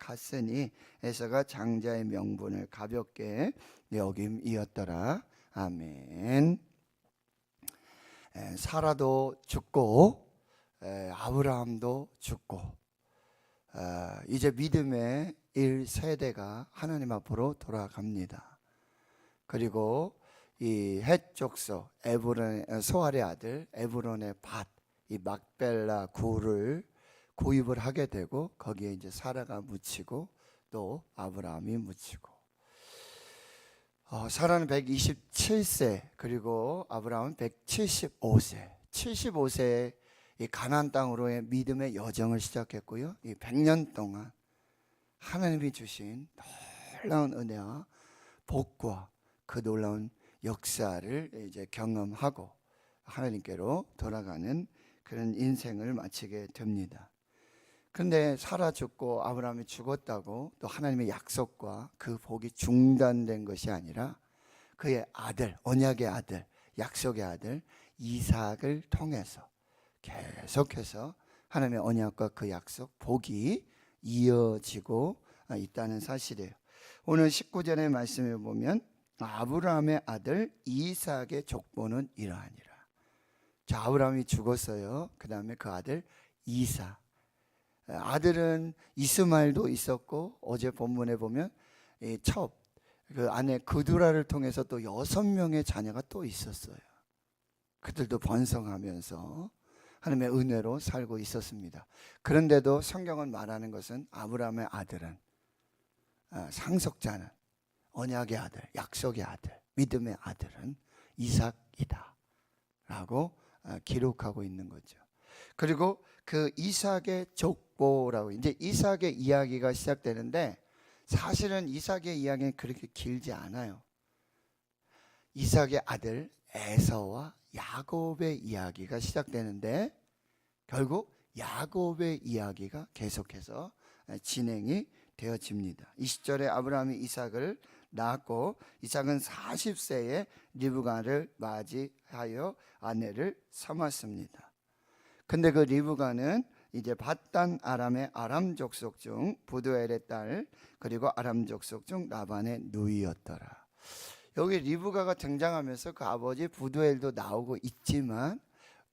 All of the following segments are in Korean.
갔으니 에서가 장자의 명분을 가볍게 여김이었더라. 아멘. 사라도 죽고 아브라함도 죽고 이제 믿음의 1세대가 하나님 앞으로 돌아갑니다. 그리고 이 헷 족속 에브론의 소알의 아들 에브론의 밭, 이 막벨라 굴을 구입을 하게 되고 거기에 이제 사라가 묻히고 또 아브라함이 묻히고 사라는 127세 그리고 아브라함은 175세 75세에 이 가나안 땅으로의 믿음의 여정을 시작했고요. 이 100년 동안 하나님이 주신 놀라운 은혜와 복과 그 놀라운 역사를 이제 경험하고 하나님께로 돌아가는 그런 인생을 마치게 됩니다. 그런데 사라 죽고 아브라함이 죽었다고 또 하나님의 약속과 그 복이 중단된 것이 아니라 그의 아들, 언약의 아들, 약속의 아들 이삭을 통해서 계속해서 하나님의 언약과 그 약속, 복이 이어지고 있다는 사실이에요. 오늘 19절의 말씀에 보면 아브라함의 아들 이삭의 족보는 이러하니라. 자, 아브라함이 죽었어요. 그 다음에 그 아들 이삭. 아들은 이스마엘도 있었고 어제 본문에 보면 첩, 그 아내 그두라를 통해서 또 6명의 자녀가 또 있었어요. 그들도 번성하면서 하나님의 은혜로 살고 있었습니다. 그런데도 성경은 말하는 것은 아브라함의 아들은 상속자는 언약의 아들, 약속의 아들, 믿음의 아들은 이삭이다 라고 기록하고 있는 거죠. 그리고 그 이삭의 족보라고 이제 이삭의 이야기가 시작되는데 사실은 이삭의 이야기는 그렇게 길지 않아요. 이삭의 아들 에서와 야곱의 이야기가 시작되는데 결국 야곱의 이야기가 계속해서 진행이 되어집니다. 20절에 아브라함이 이삭을 낳았고 이삭은 40세에 리브가를 맞이하여 아내를 삼았습니다. 근데 그 리브가는 이제 밧단 아람의 아람 족속 중 부두엘의 딸 그리고 아람 족속 중 라반의 누이였더라. 여기 리브가가 등장하면서 그 아버지 부두엘도 나오고 있지만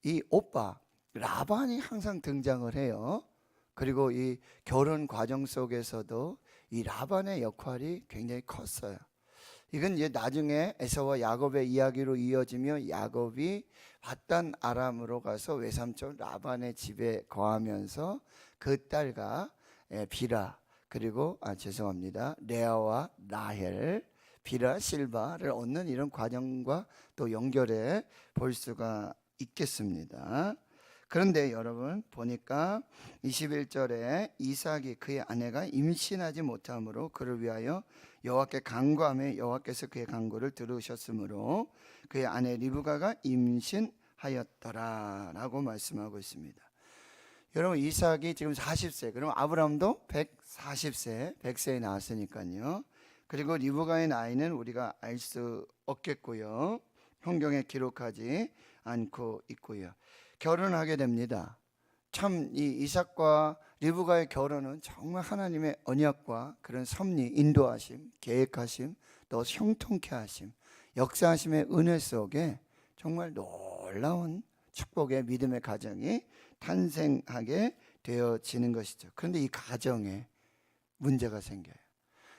이 오빠 라반이 항상 등장을 해요. 그리고 이 결혼 과정 속에서도 이 라반의 역할이 굉장히 컸어요. 이건 이제 나중에 에서와 야곱의 이야기로 이어지며 야곱이 밧단 아람으로 가서 외삼촌 라반의 집에 거하면서 그 딸과 비라 그리고 레아와 라헬, 비라, 실바를 얻는 이런 과정과 또 연결해 볼 수가 있겠습니다. 그런데 여러분 보니까 21절에 이삭이 그의 아내가 임신하지 못함으로 그를 위하여 여호와께 간구하며 여호와께서 그의 간구를 들으셨으므로 그의 아내 리브가가 임신하였더라 라고 말씀하고 있습니다. 여러분 이삭이 지금 40세 그럼 아브라함도 140세 100세에 나왔으니까요. 그리고 리브가의 나이는 우리가 알 수 없겠고요. 성경에 기록하지 않고 있고요. 결혼하게 됩니다. 참 이 이삭과 리브가의 결혼은 정말 하나님의 언약과 그런 섭리, 인도하심, 계획하심, 또 형통케 하심, 역사하심의 은혜 속에 정말 놀라운 축복의 믿음의 가정이 탄생하게 되어지는 것이죠. 그런데 이 가정에 문제가 생겨요.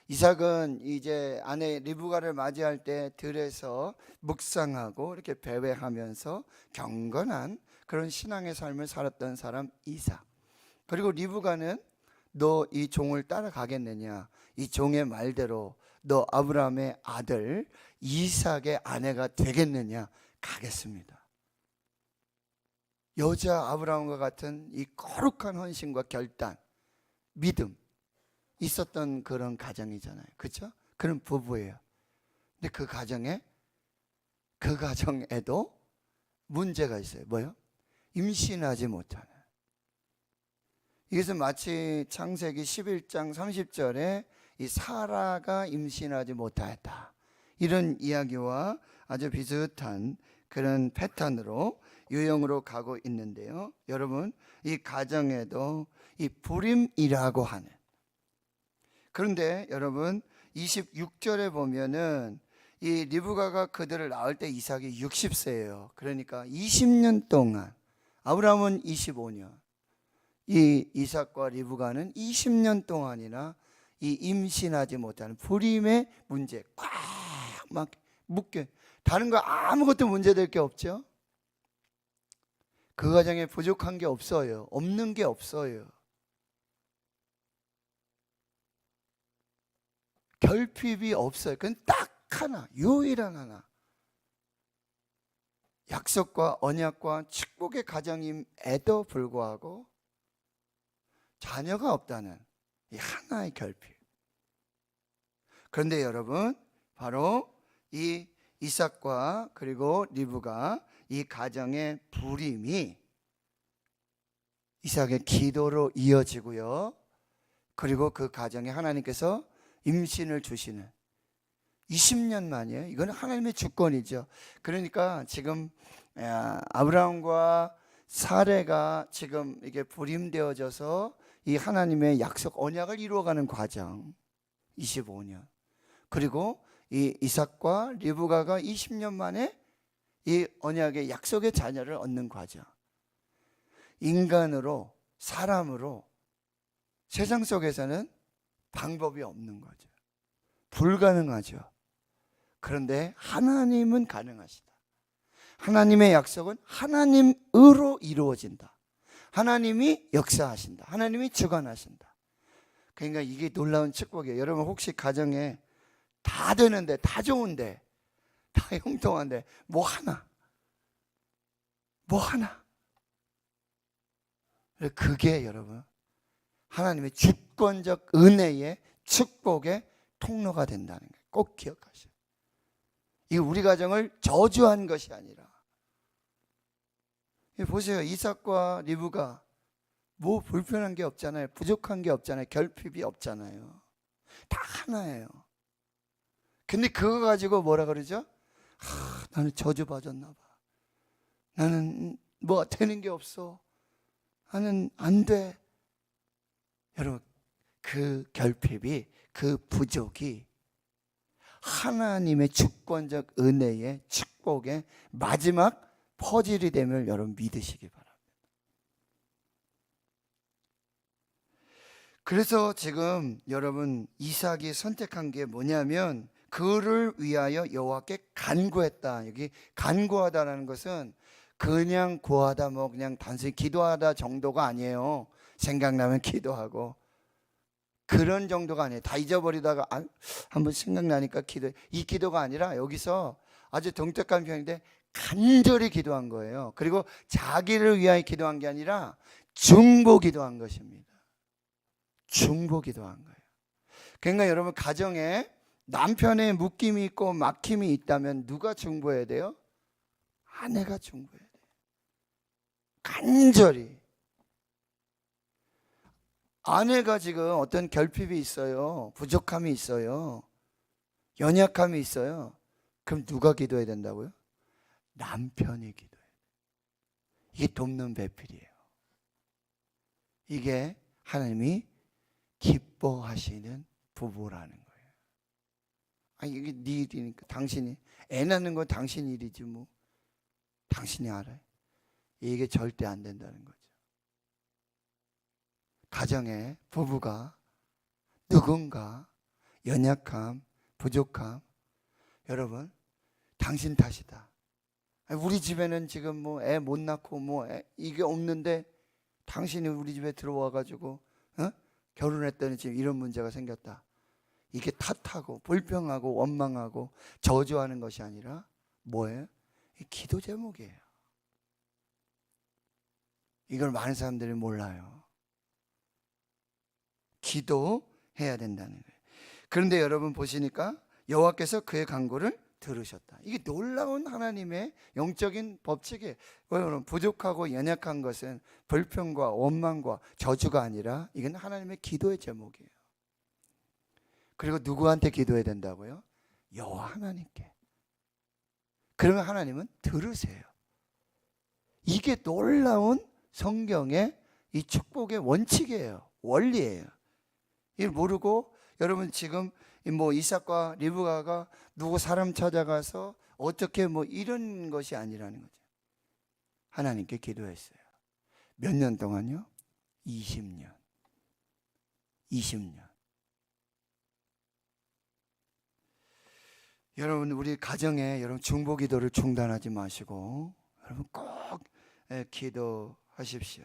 이삭은 이제 아내 리브가를 맞이할 때 들에서 묵상하고 이렇게 배회하면서 경건한 그런 신앙의 삶을 살았던 사람 이삭. 그리고 리브가는 너 이 종을 따라가겠느냐, 이 종의 말대로 너 아브라함의 아들 이삭의 아내가 되겠느냐, 가겠습니다. 여자 아브라함과 같은 이 거룩한 헌신과 결단, 믿음 있었던 그런 가정이잖아요. 그렇죠? 그런 부부예요. 근데 그 가정에도 문제가 있어요. 뭐요? 임신하지 못하는. 이것은 마치 창세기 11장 30절에 이 사라가 임신하지 못하였다, 이런 이야기와 아주 비슷한 그런 패턴으로 유형으로 가고 있는데요. 여러분 이 가정에도 이 불임이라고 하는 그런데 여러분 26절에 보면은 이 리브가가 그들을 낳을 때 이삭이 60세예요. 그러니까 20년 동안, 아브라함은 25년, 이 이삭과 리브가는 20년 동안이나 이 임신하지 못하는 불임의 문제 꽉 막 묶여, 다른 거 아무것도 문제될 게 없죠. 그 가정에 부족한 게 없어요. 없는 게 없어요. 결핍이 없어요. 그건 딱 하나, 유일한 하나. 약속과 언약과 축복의 가정임에도 불구하고 자녀가 없다는 이 하나의 결핍. 그런데 여러분, 바로 이 이삭과 그리고 리브가 이 가정의 불임이 이삭의 기도로 이어지고요. 그리고 그 가정에 하나님께서 임신을 주시는 20년 만이에요. 이건 하나님의 주권이죠. 그러니까 지금 아브라함과 사레가 지금 이게 불임되어져서 이 하나님의 약속 언약을 이루어가는 과정 25년. 그리고 이 이삭과 리브가가 20년 만에 이 언약의 약속의 자녀를 얻는 과정. 인간으로, 사람으로 세상 속에서는 방법이 없는 거죠. 불가능하죠. 그런데 하나님은 가능하시다. 하나님의 약속은 하나님으로 이루어진다. 하나님이 역사하신다. 하나님이 주관하신다. 그러니까 이게 놀라운 축복이에요. 여러분 혹시 가정에 다 되는데, 다 좋은데, 다 형통한데 뭐 하나 그게 여러분 하나님의 주권적 은혜의 축복의 통로가 된다는 거예요. 꼭 기억하세요. 이 우리 가정을 저주한 것이 아니라, 보세요. 이삭과 리브가 뭐 불편한 게 없잖아요. 부족한 게 없잖아요. 결핍이 없잖아요. 다 하나예요. 근데 그거 가지고 뭐라 그러죠? 나는 저주받았나 봐. 나는 뭐 되는 게 없어. 나는 안 돼. 여러분, 그 결핍이, 그 부족이 하나님의 주권적 은혜의 축복의 마지막 퍼즐이 됨을 여러분 믿으시기 바랍니다. 그래서 지금 여러분 이삭이 선택한 게 뭐냐면 그를 위하여 여호와께 간구했다. 여기 간구하다라는 것은 그냥 구하다, 뭐 그냥 단순히 기도하다 정도가 아니에요. 생각나면 기도하고 그런 정도가 아니에요. 다 잊어버리다가 한번 생각나니까 기도해. 이 기도가 아니라 여기서 아주 동택한 표현인데 간절히 기도한 거예요. 그리고 자기를 위하여 기도한 게 아니라 중보 기도한 것입니다. 중보 기도한 거예요. 그러니까 여러분 가정에 남편의 묶임이 있고 막힘이 있다면 누가 중보해야 돼요? 아내가 중보해야 돼요. 간절히. 아내가 지금 어떤 결핍이 있어요. 부족함이 있어요. 연약함이 있어요. 그럼 누가 기도해야 된다고요? 남편이 기도해야 돼요. 이게 돕는 배필이에요. 이게 하나님이 기뻐하시는 부부라는 거예요. 이게 네 일이니까 당신이, 애 낳는 건 당신 일이지 뭐. 당신이 알아요. 이게 절대 안 된다는 거죠. 가정에 부부가 누군가 연약함, 부족함, 여러분 당신 탓이다. 우리 집에는 지금 뭐 애 못 낳고 뭐 이게 없는데 당신이 우리 집에 들어와 가지고 결혼했더니 지금 이런 문제가 생겼다. 이게 탓하고 불평하고 원망하고 저주하는 것이 아니라 뭐예요? 기도 제목이에요. 이걸 많은 사람들이 몰라요. 기도해야 된다는 거예요. 그런데 여러분 보시니까 여호와께서 그의 간구를 들으셨다. 이게 놀라운 하나님의 영적인 법칙이에요. 여러분 부족하고 연약한 것은 불평과 원망과 저주가 아니라 이건 하나님의 기도의 제목이에요. 그리고 누구한테 기도해야 된다고요? 여호와 하나님께. 그러면 하나님은 들으세요. 이게 놀라운 성경의 이 축복의 원칙이에요. 원리예요. 이걸 모르고 여러분 지금 뭐 이삭과 리브가가 누구 사람 찾아가서 어떻게 뭐 이런 것이 아니라는 거죠. 하나님께 기도했어요. 몇 년 동안요? 20년. 20년. 여러분 우리 가정에 여러분 중보기도를 중단하지 마시고 여러분 꼭 기도하십시오.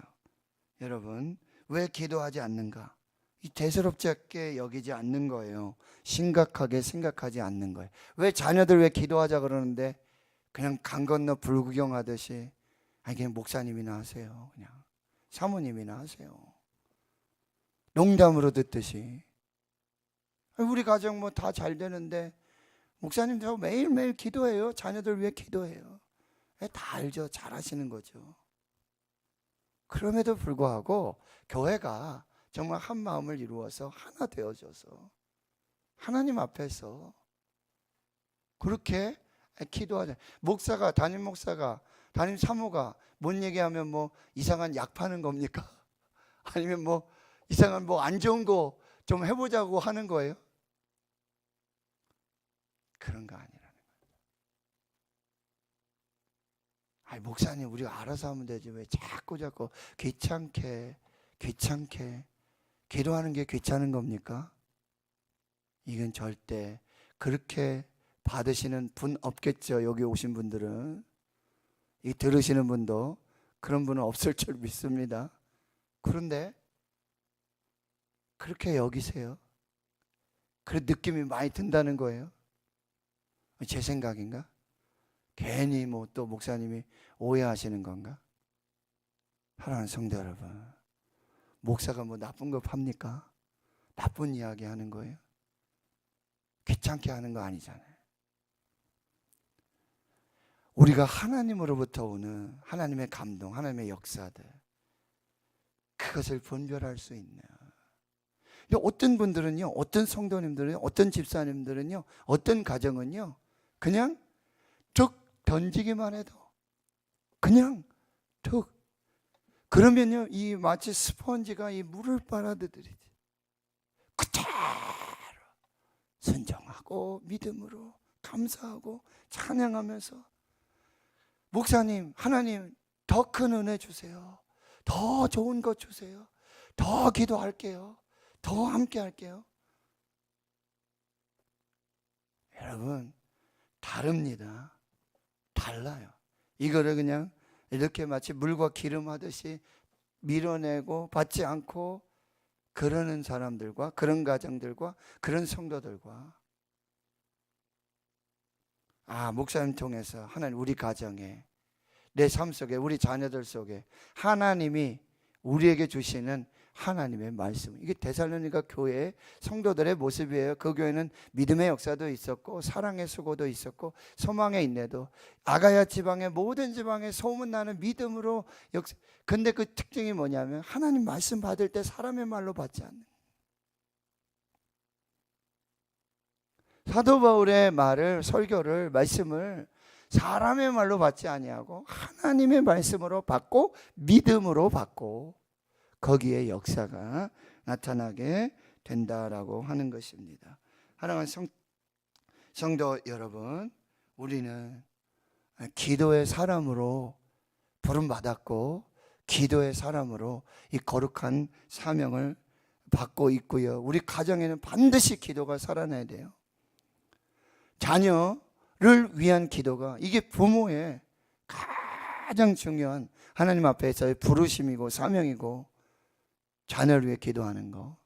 여러분 왜 기도하지 않는가? 이 대수롭지 않게 여기지 않는 거예요. 심각하게 생각하지 않는 거예요. 왜 자녀들 왜 기도하자 그러는데 그냥 강 건너 불구경하듯이 아니 그냥 목사님이나 하세요. 그냥 사모님이나 하세요. 농담으로 듣듯이 우리 가정 뭐 다 잘 되는데 목사님 저 매일매일 기도해요. 자녀들 위해 기도해요. 다 알죠. 잘 하시는 거죠. 그럼에도 불구하고 교회가 정말 한 마음을 이루어서 하나 되어져서 하나님 앞에서 그렇게 기도하자. 목사가 담임 목사가 담임 사모가 뭔 얘기하면 뭐 이상한 약 파는 겁니까? 아니면 뭐 이상한 뭐 안 좋은 거 좀 해보자고 하는 거예요? 그런 거 아니라는 거예요. 아니 목사님 우리가 알아서 하면 되지 왜 자꾸 귀찮게 기도하는 게 귀찮은 겁니까? 이건 절대 그렇게 받으시는 분 없겠죠. 여기 오신 분들은 이 들으시는 분도 그런 분은 없을 줄 믿습니다. 그런데 그렇게 여기세요. 그런 느낌이 많이 든다는 거예요. 제 생각인가? 괜히 뭐 또 목사님이 오해하시는 건가? 사랑하는 성도 여러분, 목사가 뭐 나쁜 거 팝니까? 나쁜 이야기 하는 거예요? 귀찮게 하는 거 아니잖아요. 우리가 하나님으로부터 오는 하나님의 감동, 하나님의 역사들 그것을 분별할 수 있네요. 어떤 분들은요, 어떤 성도님들은, 어떤 집사님들은요, 어떤 가정은요, 그냥 툭 던지기만 해도 그냥 툭 그러면요 이 마치 스펀지가 이 물을 빨아들이지 그대로 순종하고 믿음으로 감사하고 찬양하면서 목사님 하나님 더 큰 은혜 주세요. 더 좋은 것 주세요. 더 기도할게요. 더 함께 할게요. 여러분 다릅니다. 달라요. 이거를 그냥 이렇게 마치 물과 기름 하듯이 밀어내고 받지 않고 그러는 사람들과 그런 가정들과 그런 성도들과 목사님 통해서 하나님 우리 가정에 내 삶 속에 우리 자녀들 속에 하나님이 우리에게 주시는 하나님의 말씀 이게 데살로니가 교회의 성도들의 모습이에요. 그 교회는 믿음의 역사도 있었고 사랑의 수고도 있었고 소망의 인내도 아가야 지방의 모든 지방에 소문나는 믿음으로 역사. 근데 그 특징이 뭐냐면 하나님 말씀 받을 때 사람의 말로 받지 않는 사도 바울의 말을 설교를 말씀을 사람의 말로 받지 아니하고 하나님의 말씀으로 받고 믿음으로 받고 거기에 역사가 나타나게 된다라고 하는 것입니다. 사랑하는 성도 여러분, 우리는 기도의 사람으로 부름받았고 기도의 사람으로 이 거룩한 사명을 받고 있고요. 우리 가정에는 반드시 기도가 살아나야 돼요. 자녀를 위한 기도가 이게 부모의 가장 중요한 하나님 앞에서의 부르심이고 사명이고 자녀를 위해 기도하는 거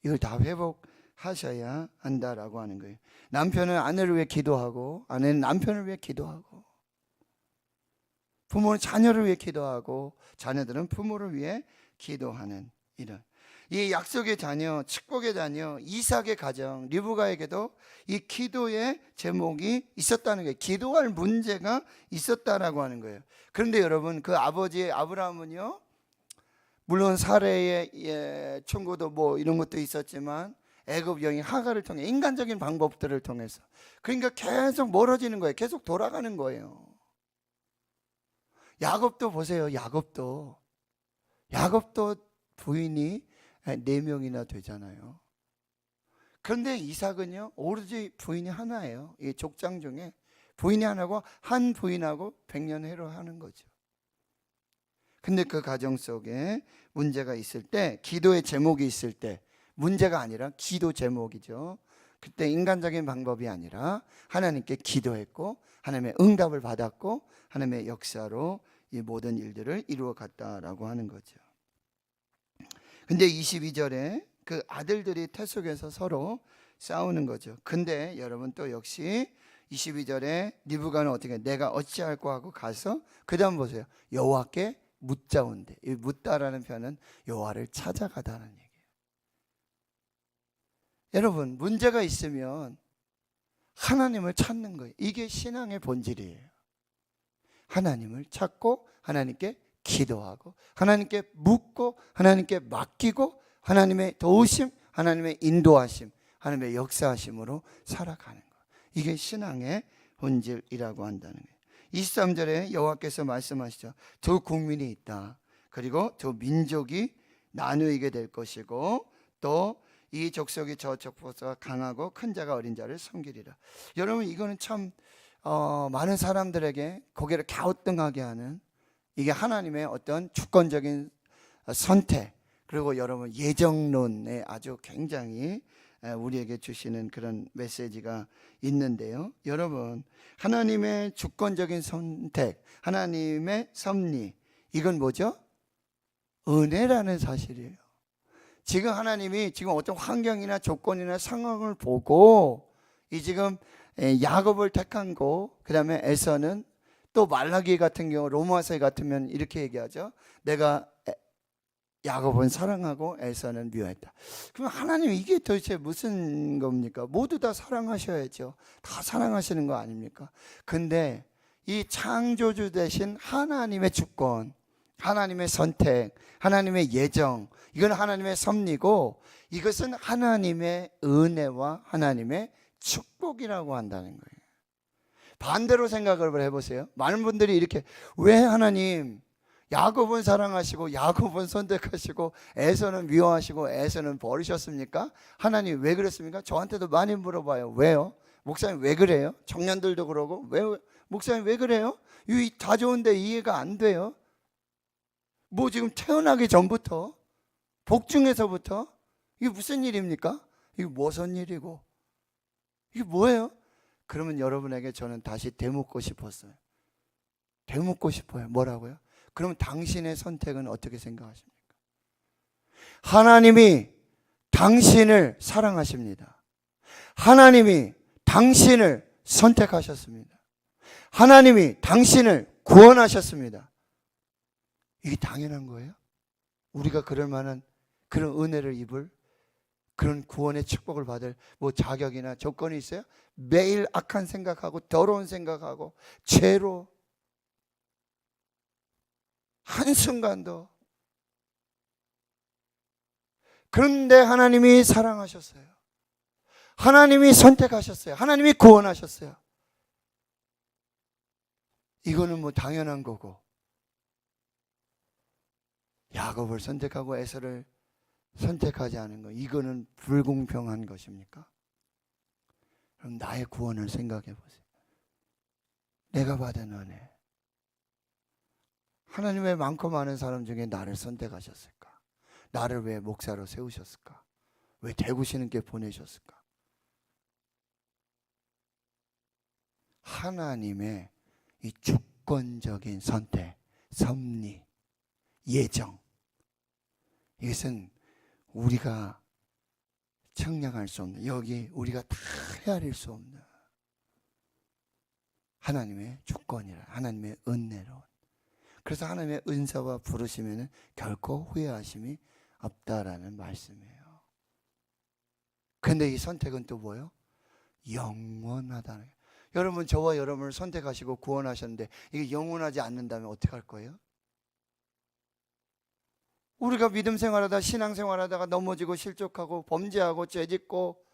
이걸 다 회복하셔야 한다라고 하는 거예요. 남편은 아내를 위해 기도하고 아내는 남편을 위해 기도하고 부모는 자녀를 위해 기도하고 자녀들은 부모를 위해 기도하는 이런 이 약속의 자녀, 축복의 자녀, 이삭의 가정, 리브가에게도 이 기도의 제목이 있었다는 거예요. 기도할 문제가 있었다라고 하는 거예요. 그런데 여러분 그 아버지 아브라함은요 물론 사례의 충고도 뭐 이런 것도 있었지만 애굽 여인 하갈을 통해 인간적인 방법들을 통해서 그러니까 계속 멀어지는 거예요. 계속 돌아가는 거예요. 야곱도 보세요. 야곱도 부인이 4명이나 되잖아요. 그런데 이삭은요, 오로지 부인이 하나예요. 이 족장 중에 부인이 하나고 한 부인하고 100년 해로하는 거죠. 근데 그 가정 속에 문제가 있을 때, 기도의 제목이 있을 때, 문제가 아니라 기도 제목이죠. 그때 인간적인 방법이 아니라 하나님께 기도했고 하나님의 응답을 받았고 하나님의 역사로 이 모든 일들을 이루어 갔다라고 하는 거죠. 근데 22절에 그 아들들이 태 속에서 서로 싸우는 거죠. 근데 여러분 또 역시 22절에 리브가는 어떻게 내가 어찌할꼬 하고 가서 그 다음 보세요. 여호와께 묻자온대. 이 묻다라는 표현은 여호와를 찾아가다는 얘기예요. 여러분 문제가 있으면 하나님을 찾는 거예요. 이게 신앙의 본질이에요. 하나님을 찾고 하나님께 기도하고 하나님께 묻고 하나님께 맡기고 하나님의 도우심, 하나님의 인도하심, 하나님의 역사하심으로 살아가는 것. 이게 신앙의 본질이라고 한다는 거예요. 23절에 여호와께서 말씀하시죠. 두 국민이 있다. 그리고 두 민족이 나누게 될 것이고 또 이 족속이 저 족속보다 강하고 큰 자가 어린 자를 섬기리라. 여러분 이거는 참 많은 사람들에게 고개를 갸우뚱하게 하는, 이게 하나님의 어떤 주권적인 선택, 그리고 여러분 예정론에 아주 굉장히 우리에게 주시는 그런 메시지가 있는데요. 여러분 하나님의 주권적인 선택, 하나님의 섭리, 이건 뭐죠? 은혜라는 사실이에요. 지금 하나님이 지금 어떤 환경이나 조건이나 상황을 보고 이 지금 야곱을 택한 거, 그 다음에 에서는 또 말라기 같은 경우 로마서 같으면 이렇게 얘기하죠. 내가 야곱은 사랑하고 에서는 미워했다. 그럼 하나님 이게 도대체 무슨 겁니까? 모두 다 사랑하셔야죠. 다 사랑하시는 거 아닙니까? 근데 이 창조주 되신 하나님의 주권, 하나님의 선택, 하나님의 예정, 이건 하나님의 섭리고 이것은 하나님의 은혜와 하나님의 축복이라고 한다는 거예요. 반대로 생각을 해보세요. 많은 분들이 이렇게, 왜 하나님 야곱은 사랑하시고 야곱은 선택하시고 에서는 미워하시고 에서는 버리셨습니까? 하나님 왜 그랬습니까? 저한테도 많이 물어봐요. 왜요? 목사님 왜 그래요? 청년들도 그러고, 왜 목사님 왜 그래요? 다 좋은데 이해가 안 돼요. 뭐 지금 태어나기 전부터, 복중에서부터 이게 무슨 일입니까? 이게 무슨 일이고 이게 뭐예요? 그러면 여러분에게 저는 다시 되묻고 싶었어요. 되묻고 싶어요. 뭐라고요? 그럼 당신의 선택은 어떻게 생각하십니까? 하나님이 당신을 사랑하십니다. 하나님이 당신을 선택하셨습니다. 하나님이 당신을 구원하셨습니다. 이게 당연한 거예요? 우리가 그럴 만한 그런 은혜를 입을, 그런 구원의 축복을 받을 뭐 자격이나 조건이 있어요? 매일 악한 생각하고 더러운 생각하고 죄로 한순간도. 그런데 하나님이 사랑하셨어요. 하나님이 선택하셨어요. 하나님이 구원하셨어요. 이거는 뭐 당연한 거고, 야곱을 선택하고 에서를 선택하지 않은 거, 이거는 불공평한 것입니까? 그럼 나의 구원을 생각해 보세요. 내가 받은 은혜, 하나님 왜 많고 많은 사람 중에 나를 선택하셨을까? 나를 왜 목사로 세우셨을까? 왜 대구시는께 보내셨을까? 하나님의 이 주권적인 선택, 섭리, 예정, 이것은 우리가 청량할 수 없는, 여기 우리가 다 헤아릴 수 없는 하나님의 주권이라, 하나님의 은혜로. 그래서 하나님의 은사와 부르시면 결코 후회하심이 없다라는 말씀이에요. 그런데 이 선택은 또 뭐예요? 영원하다는 거예요. 여러분, 저와 여러분을 선택하시고 구원하셨는데 이게 영원하지 않는다면 어떻게 할 거예요? 우리가 믿음 생활하다, 신앙 생활하다가 넘어지고 실족하고 범죄하고 죄짓고,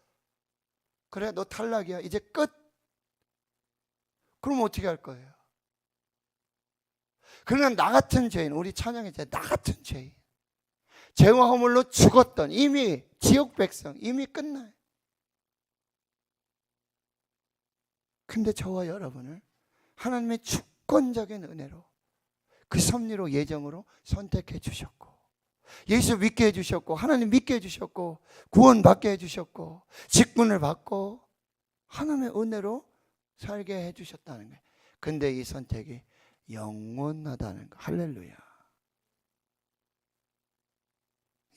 그래 너 탈락이야, 이제 끝. 그럼 어떻게 할 거예요? 그러나 나 같은 죄인, 우리 찬양의 나 같은 죄인, 죄와 허물로 죽었던 이미 지옥 백성, 이미 끝나요. 근데 저와 여러분을 하나님의 주권적인 은혜로 그 섭리로 예정으로 선택해 주셨고, 예수 믿게 해주셨고, 하나님 믿게 해주셨고, 구원받게 해주셨고, 직분을 받고 하나님의 은혜로 살게 해주셨다는 거예요. 근데 이 선택이 영원하다는 거. 할렐루야.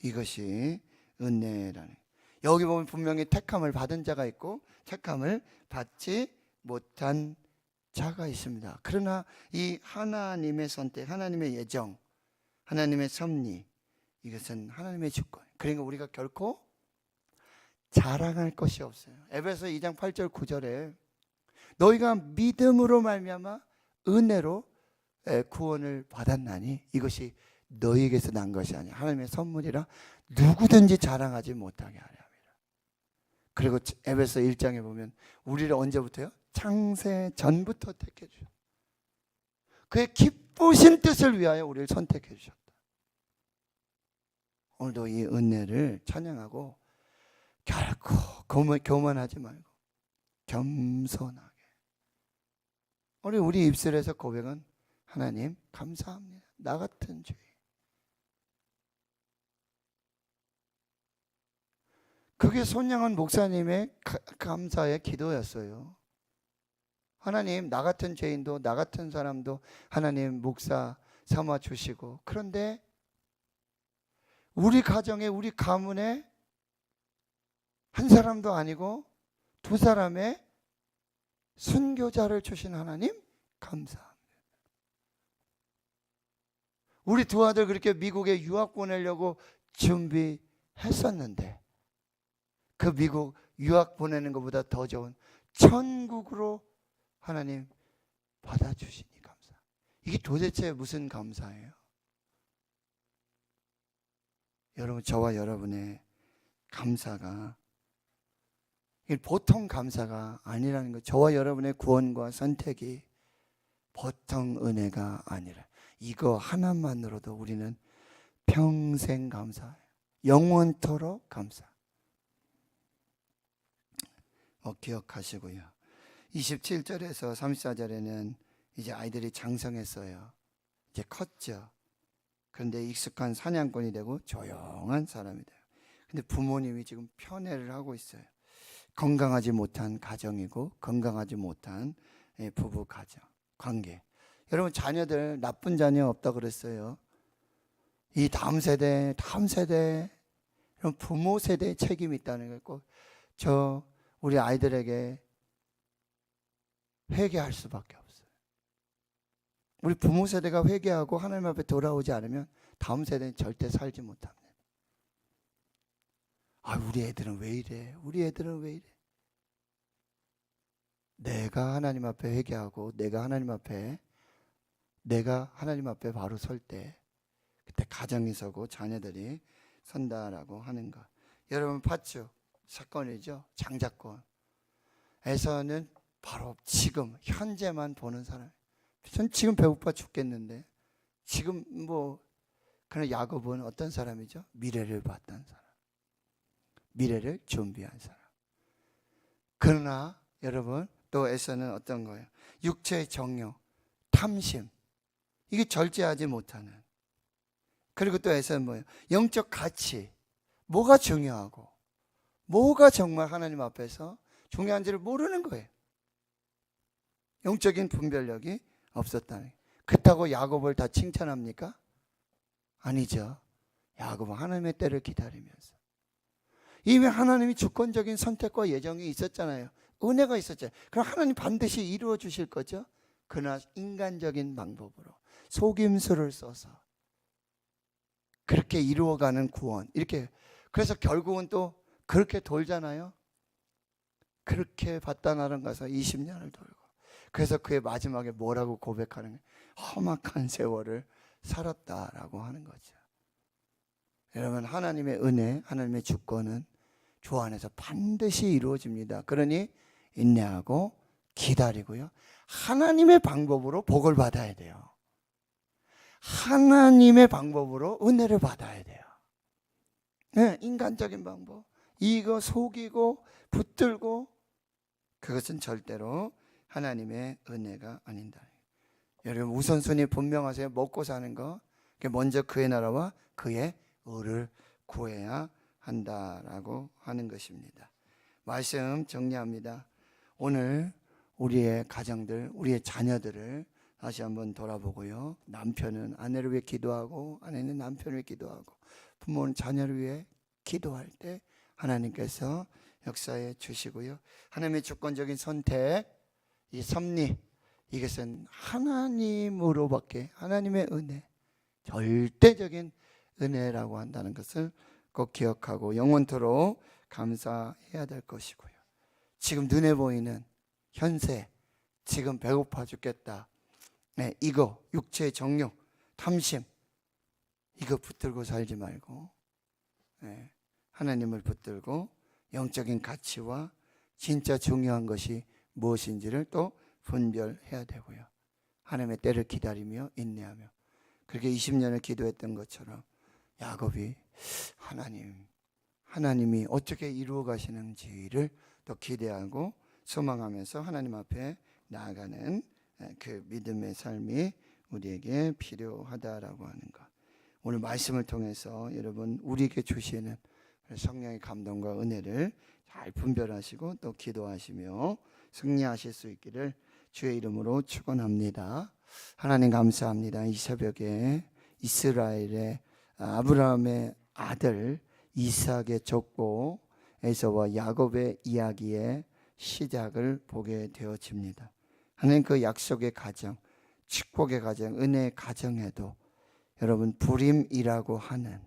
이것이 은혜라는 거예요. 여기 보면 분명히 택함을 받은 자가 있고 택함을 받지 못한 자가 있습니다. 그러나 이 하나님의 선택, 하나님의 예정, 하나님의 섭리, 이것은 하나님의 주권. 그러니까 우리가 결코 자랑할 것이 없어요. 에베소 2장 8절 9절에 너희가 믿음으로 말미암아 은혜로 구원을 받았나니 이것이 너희에게서 난 것이 아니야. 하나님의 선물이라 누구든지 자랑하지 못하게 하려 함이라. 그리고 에베소 1장에 보면 우리를 언제부터요? 창세 전부터 택해 주셨다. 그의 기쁘신 뜻을 위하여 우리를 선택해 주셨다. 오늘도 이 은혜를 찬양하고 결코 교만하지 말고 겸손하게 우리 입술에서 고백은 하나님 감사합니다. 나 같은 죄인. 그게 손양원 목사님의 감사의 기도였어요. 하나님 나 같은 죄인도 나 같은 사람도 하나님 목사 삼아 주시고, 그런데 우리 가정에 우리 가문에 한 사람도 아니고 두 사람의 순교자를 주신 하나님 감사합니다. 우리 두 아들 그렇게 미국에 유학 보내려고 준비했었는데 그 미국 유학 보내는 것보다 더 좋은 천국으로 하나님 받아주시니 감사. 이게 도대체 무슨 감사예요? 여러분, 저와 여러분의 감사가 보통 감사가 아니라는 것. 저와 여러분의 구원과 선택이 보통 은혜가 아니라 이거 하나만으로도 우리는 평생 감사해요. 영원토록 감사. 기억하시고요. 27절에서 34절에는 이제 아이들이 장성했어요. 이제 컸죠. 그런데 익숙한 사냥꾼이 되고 조용한 사람이 돼요. 근데 부모님이 지금 편애를 하고 있어요. 건강하지 못한 가정이고 건강하지 못한 부부 가정 관계. 여러분, 자녀들 나쁜 자녀 없다 그랬어요. 이 다음 세대 이런 부모 세대의 책임이 있다는 걸 꼭 우리 아이들에게 회개할 수밖에 없어요. 우리 부모 세대가 회개하고 하나님 앞에 돌아오지 않으면 다음 세대는 절대 살지 못합니다. 우리 애들은 왜 이래? 우리 애들은 왜 이래? 내가 하나님 앞에 회개하고 내가 하나님 앞에 바로 설 때 그때 가정이 서고 자녀들이 선다라고 하는 것. 여러분, 팥죽 사건이죠. 장자권에서는 바로 지금 현재만 보는 사람. 전 지금 배고파 죽겠는데 지금 그런 야곱은 어떤 사람이죠? 미래를 봤던 사람, 미래를 준비한 사람. 그러나 여러분, 또 에서는 어떤 거예요? 육체의 정욕, 탐심, 이게 절제하지 못하는. 그리고 또 에서는 뭐예요? 영적 가치, 뭐가 중요하고 뭐가 정말 하나님 앞에서 중요한지를 모르는 거예요. 영적인 분별력이 없었다는. 그렇다고 야곱을 다 칭찬합니까? 아니죠. 야곱은 하나님의 때를 기다리면서 이미 하나님이 주권적인 선택과 예정이 있었잖아요. 은혜가 있었잖아요. 그럼 하나님 반드시 이루어 주실 거죠. 그러나 인간적인 방법으로 속임수를 써서 그렇게 이루어가는 구원. 이렇게. 그래서 결국은 또 그렇게 돌잖아요. 그렇게 바다나름 가서 20년을 돌고. 그래서 그의 마지막에 뭐라고 고백하는 거예요? 험악한 세월을 살았다라고 하는 거죠. 여러분, 하나님의 은혜, 하나님의 주권은 주 안에서 반드시 이루어집니다. 그러니 인내하고 기다리고요. 하나님의 방법으로 복을 받아야 돼요. 하나님의 방법으로 은혜를 받아야 돼요. 네, 인간적인 방법. 이거 속이고 붙들고 그것은 절대로 하나님의 은혜가 아닌다. 여러분 우선순위 분명하세요. 먹고 사는 거 먼저 그의 나라와 그의 의를 구해야 한다라고 하는 것입니다. 말씀 정리합니다. 오늘 우리의 가정들, 우리의 자녀들을 다시 한번 돌아보고요. 남편은 아내를 위해 기도하고 아내는 남편을 위해 기도하고 부모는 자녀를 위해 기도할 때 하나님께서 역사해 주시고요. 하나님의 주권적인 선택, 이 섭리, 이것은 하나님으로밖에, 하나님의 은혜, 절대적인 은혜라고 한다는 것을 꼭 기억하고 영원토록 감사해야 될 것이고요. 지금 눈에 보이는 현세, 지금 배고파 죽겠다, 이거 육체의 정욕, 탐심, 이거 붙들고 살지 말고 하나님을 붙들고 영적인 가치와 진짜 중요한 것이 무엇인지를 또 분별해야 되고요. 하나님의 때를 기다리며 인내하며, 그렇게 20년을 기도했던 것처럼 야곱이 하나님이 어떻게 이루어 가시는지를 또 기대하고 소망하면서 하나님 앞에 나아가는 그 믿음의 삶이 우리에게 필요하다라고 하는 것. 오늘 말씀을 통해서 여러분 우리에게 주시는 성령의 감동과 은혜를 잘 분별하시고 또 기도하시며 승리하실 수 있기를 주의 이름으로 축원합니다. 하나님 감사합니다. 이 새벽에 이스라엘의 아브라함의 아들 이삭의 족보 에서와 야곱의 이야기의 시작을 보게 되어집니다. 하나님 그 약속의 가정, 축복의 가정, 은혜의 가정에도 여러분 불임이라고 하는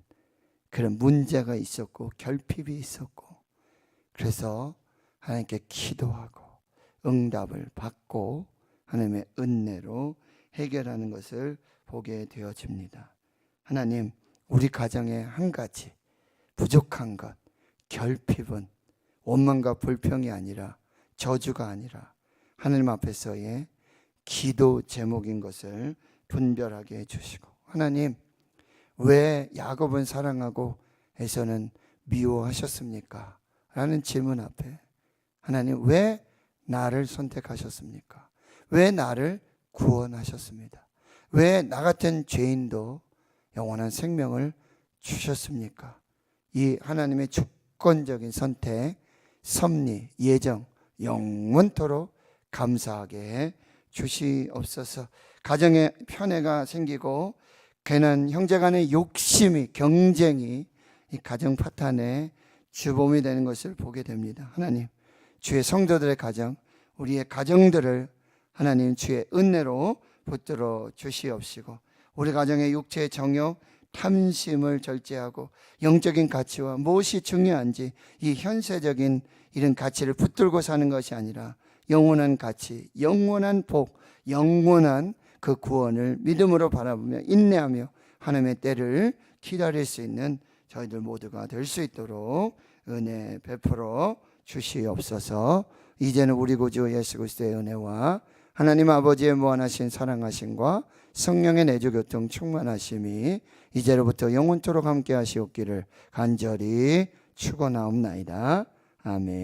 그런 문제가 있었고 결핍이 있었고, 그래서 하나님께 기도하고 응답을 받고 하나님의 은혜로 해결하는 것을 보게 되어집니다. 하나님, 우리 가정에 한 가지 부족한 것, 결핍은 원망과 불평이 아니라 저주가 아니라 하나님 앞에서의 기도 제목인 것을 분별하게 해주시고, 하나님 왜 야곱은 사랑하고 에서는 미워하셨습니까? 라는 질문 앞에 하나님 왜 나를 선택하셨습니까? 왜 나를 구원하셨습니다? 왜 나 같은 죄인도 영원한 생명을 주셨습니까? 이 하나님의 주권적인 선택, 섭리, 예정 영원토록 감사하게 주시옵소서. 가정에 편애가 생기고 괜한 형제 간의 욕심이, 경쟁이 이 가정 파탄의 주범이 되는 것을 보게 됩니다. 하나님, 주의 성도들의 가정, 우리의 가정들을 하나님 주의 은혜로 붙들어 주시옵시고, 우리 가정의 육체의 정욕, 탐심을 절제하고 영적인 가치와 무엇이 중요한지 이 현세적인 이런 가치를 붙들고 사는 것이 아니라 영원한 가치, 영원한 복, 영원한 그 구원을 믿음으로 바라보며 인내하며 하나님의 때를 기다릴 수 있는 저희들 모두가 될 수 있도록 은혜 베풀어 주시옵소서. 이제는 우리 구주 예수 그리스도의 은혜와 하나님 아버지의 무한하신 사랑하심과 성령의 내주교통 충만하심이 이제로부터 영원토록 함께 하시옵기를 간절히 축원하옵나이다. 아멘.